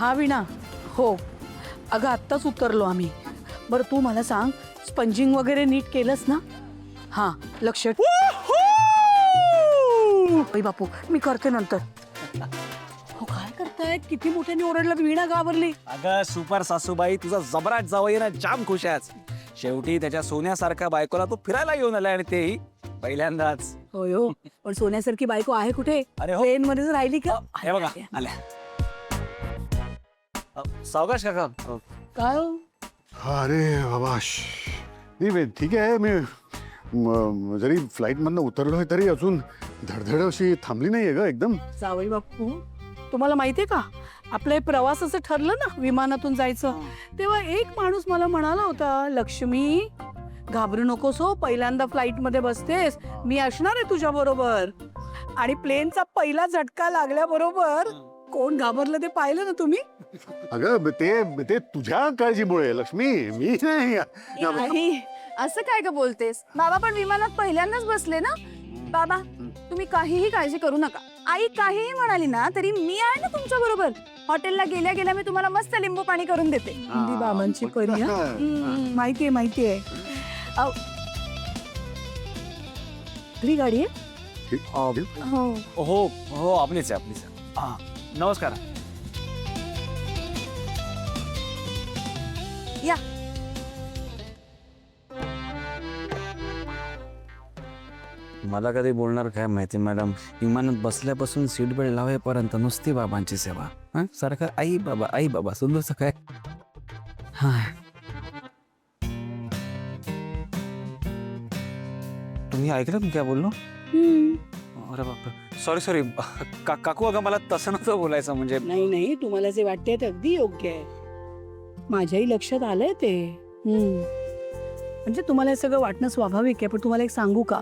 हा वीणा. हो अगं आत्ताच उतरलो आम्ही. बरं तू मला सांग, स्पंजिंग वगैरे नीट केलंस ना? हा लक्ष ठेव. बाई बापू मी करते नंतर. हो काय करतायत? किती मोठ्याने ओरडलं. वीणा घाबरली. अगं सुपर सासूबाई, तुझा जबराट जावई ना जाम खुश आहेस. शेवटी त्याच्या सोन्यासारख्या बायकोला तो फिरायला घेऊन आलाय आणि तेही पहिल्यांदाच. होय हो, पण सोन्यासारखी बायको आहे कुठे? अरे हो. ट्रेन मध्येच राहिली का? हे बघा आल्या. सावकाश काका. काय हो? अरे बाबा नाही ठीक आहे. मी जरी फ्लाईटमधनं उतरलोय तरी अजून धडधड अशी थांबली नाहीये ग एकदम. जावई बापू तुम्हाला माहितीये का, आपलं हे प्रवासाचं ठरलं ना विमानातून जायचं, तेव्हा एक माणूस मला म्हणाला होता, लक्ष्मी घाबरू नकोस हो, पहिल्यांदा फ्लाईट मध्ये बसतेस, मी असणार आहे तुझ्या बरोबर. आणि प्लेनचा पहिला झटका लागल्याबरोबर कोण घाबरलं ते पाहिलं ना तुम्ही? अगं ते तुझ्या काळजीमुळे लक्ष्मी, मी नाही. आई असं काय ग बोलतेस? बाबा पण विमानात पहिल्यांदाच बसले ना. बाबा तुम्ही काहीही काळजी करू नका. आई काहीही म्हणाली ना तरी मी आहे ना तुमच्या बरोबर. हॉटेलला गेल्या गेल्या मी तुम्हाला मस्त लिंबू पाणी करून देते. हिंदी बाबांची परी. माहितीये माहितीये. घरी गाडी आहे? हो हो आपलीच आहे आपलीच आहे. हा नमस्कार. या मला कधी बोलणार काय माहिती मॅडम. विमानात बसल्यापासून सीट बेल्ट लावेपर्यंत नुसती बाबांची सेवा. हा सारखं आई बाबा सुंदरच काय. हा तुम्ही ऐकलं मी काय बोललो? अरे बापरे सॉरी काकू. अगं मला तसं नव्हतं बोलायचं म्हणजे. नाही नाही, तुम्हाला जे वाटते ते अगदी योग्य आहे. माझ्याही लक्षात आलंय ते. म्हणजे तुम्हाला हे सगळं वाटणं स्वाभाविक आहे, पण तुम्हाला एक सांगू का,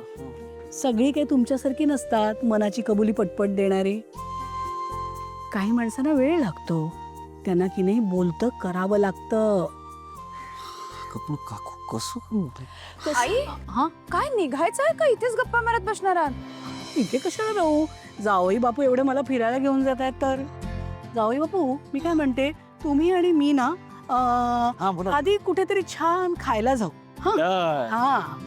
सगळी काही तुमच्यासारखी नसतात मनाची कबुली पटपट देणारी. काही माणसांना वेळ लागतो, त्यांना की नाही बोलतं करावं लागतं. काकू कसं? आई हा काय निघायचंय का इथेच गप्पा मारत बसणार आहात? इथे कशाला राहू? जावई बापू एवढे मला फिरायला घेऊन जात आहेत तर. जावई बापू मी काय म्हणते, तुम्ही आणि मी ना हा बोला. आधी कुठेतरी छान खायला जाऊ. हा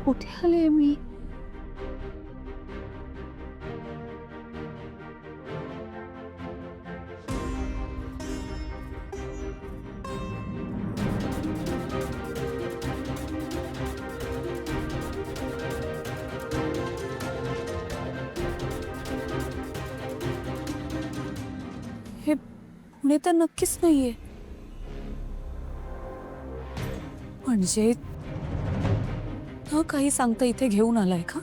कुठे आले मी? हे पुणे तर नक्कीच नाहीये. म्हणजे काही सांगता इथे घेऊन आलाय का?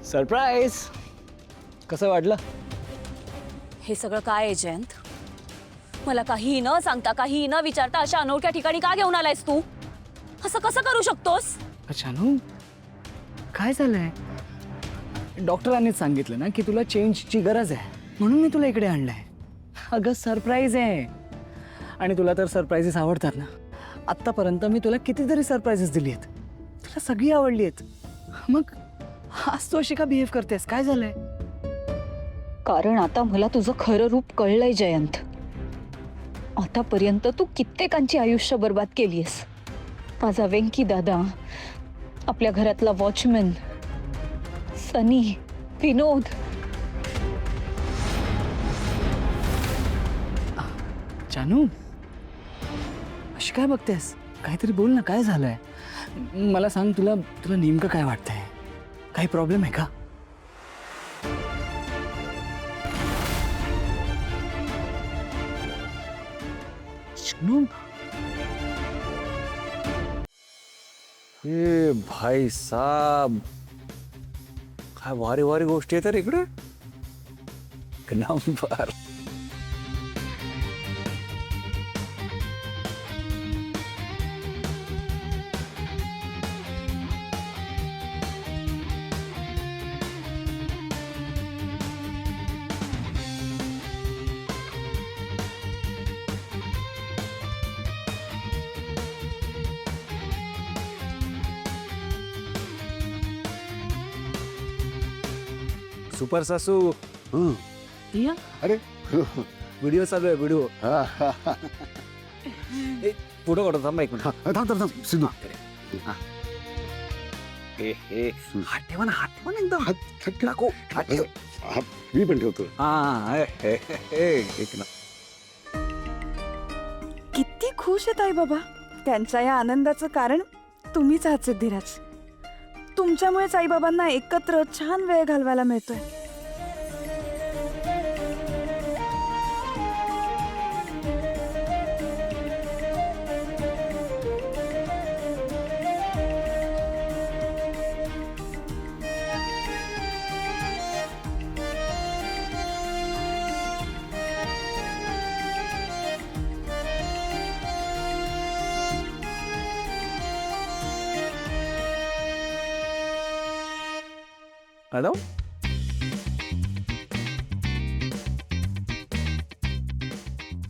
सरप्राईज. कसं वाटलं? हे सगळं काय आहे जयंत? मला काहीही न सांगता काहीही न विचारता अशा अनोळख्या ठिकाणी का घेऊन आलायस तू? असं कसं करू शकतोस? जानू काय झालंय? डॉक्टरांनीच सांगितलं ना की तुला चेंजची गरज आहे, म्हणून मी तुला इकडे आणलंय. अगं सरप्राईज आहे, आणि तुला तर सरप्राईजेस आवडतात ना. आत्तापर्यंत मी तुला कितीतरी सरप्राईजेस दिली आहेत, तुला सगळी आवडली आहेत. मग आज तू अशी का बिहेव करतेस? काय झालंय? कारण आता मला तुझं खरं रूप कळलंय जयंत. आतापर्यंत तू कित्येकांची आयुष्य बर्बाद केलीयस. माझा वेंकी दादा, आपल्या घरातला वॉचमॅन, सनी, विनोद. जानू अशी काय बघतेस? काहीतरी बोल ना, काय झालंय? मला सांग, तुला तुला नेमकं काय वाटतंय? काही प्रॉब्लेम आहे का? जानू ए भाई साहब, काय भारी भारी गोष्टी आहेत रे इकडे. एक नंबर. सुपर सासू, हं. या. अरे व्हिडिओ चालू आहे व्हिडिओ. हा, हा, हा. फोटो काढतो, थांबा एक मिनिट. थांब थांब थांब सिद्धू. हात ठेवा ना, हात ठेवा ना एकदम. हात टाकू, हात ठेव. मी पण ठेवतो. हा, एक ना. किती खुश आहेत आई बाबा. त्यांच्या या आनंदाचं कारण तुम्हीच आहात सिद्धिराज. तुमच्यामुळेच आई बाबांना एकत्र छान वेळ घालवायला मिळतोय. हॅलो.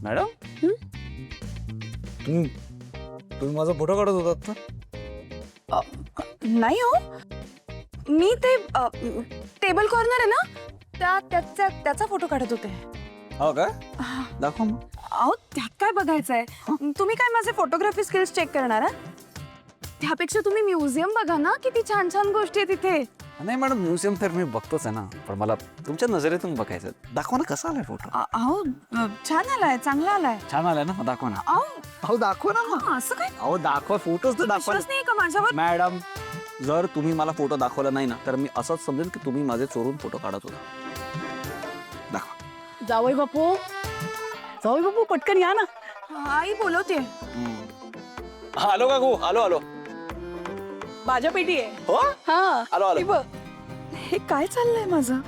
मॅडम, तुम्ही माझा फोटो काढत होतात ना? नाही हो, मी ते टेबल कॉर्नर आहे ना, त्याचा फोटो काढत होते. हो का? दाखव मग. अहो त्यात काय बघायचंय? तुम्ही काय माझे फोटोग्राफी स्किल्स चेक करणार आहात? त्यापेक्षा तुम्ही म्युझियम बघा ना, किती छान छान गोष्टी आहेत तिथे. नाही मॅडम, म्युझियम तर मी बघतोच आहे ना, पण मला तुमच्या नजरेतून बघायचं. दाखवा ना, कसा आलाय फोटो? अहो छान आलाय, चांगला आलाय. छान आलाय ना, दाखवा ना. अहो दाखवा ना मग. असं काय? अहो दाखवा, फोटोच तर दाखवा. विश्वास नाही का माझ्यावर? मॅडम, जर तुम्ही मला फोटो दाखवला नाही ना, तर मी असंच समजेन की तुम्ही माझे चोरून फोटो काढत होता. दाखवा. जावई बापू, जावई बापू पटकन या ना. आई बोलवते. आलो काकू, आलो आलो. माझ्या पेटी आहे. हो, हा, आलो हे आलो. बघ. हे काय चाललंय माझं?